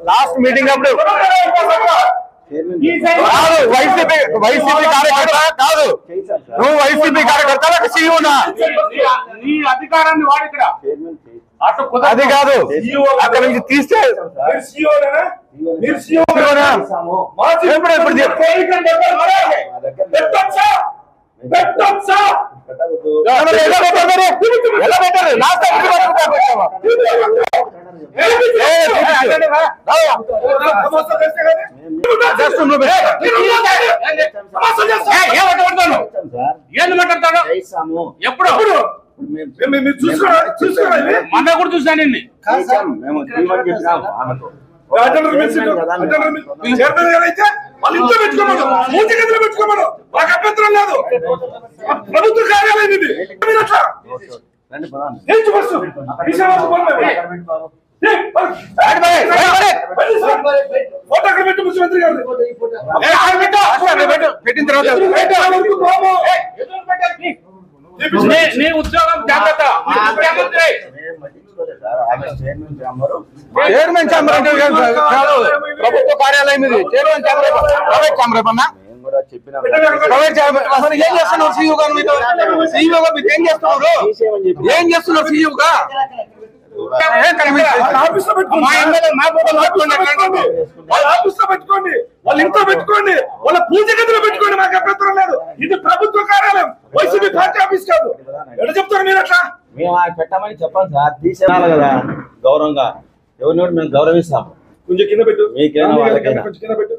Last meeting అప్పుడు YCP కార్యకర్త కాదు, నువ్వు వైసీపీ కార్యకర్త సీఈఓనా? అధికారాన్ని వాడు ఇక్కడ అది కాదు, అక్కడ నుంచి తీస్తే ఎలా పెట్టారు? లాస్ట్ ఏంది మాట్లాడతాడు? ఎప్పుడు మన కూడా చూసాను పెట్టుకోమను, మాకు అభ్యంతరం లేదు. ప్రభుత్వ కార్యాలయం ఇది. ఫోటో పెట్టు ముఖ్యమంత్రి గారు పెట్టిన తర్వాత నీ ఉద్యోగం జాగ్రత్త. చైర్మన్ ఛాంబర్ అంటే ప్రభుత్వ కార్యాలయం ఇది. చైర్మన్ ఛాంబర్ ప్రైవేట్ ఛాంబర్ ఏమన్నా? ప్రైవేట్ ఛాంబర్ అసలు ఏం చేస్తున్నారు? సీఈఓ గారు మీరు, సీఈఓ గా మీరు ఏం చేస్తున్నారు? ఏం చేస్తున్నారు సీఈఓ గా? పెట్టుకోండి, వాళ్ళ ఇంట్లో పెట్టుకోండి, వాళ్ళ పూజ గదిలో పెట్టుకోండి, మాకు అభ్యంతరం లేదు. ఇది ప్రభుత్వ కార్యాలయం, వైసీపీ పార్టీ ఆఫీస్ కాదు. ఎట్లా చెప్తారు మీరు? అట్లా మేము పెట్టమని చెప్పాలి సార్, తీసేయాలి కదా గౌరవంగా. ఎవరిని మేము గౌరవిస్తాం. కొంచెం కింద పెట్టు, మీకైనా వాళ్ళకైనా కొంచెం కింద పెట్టు.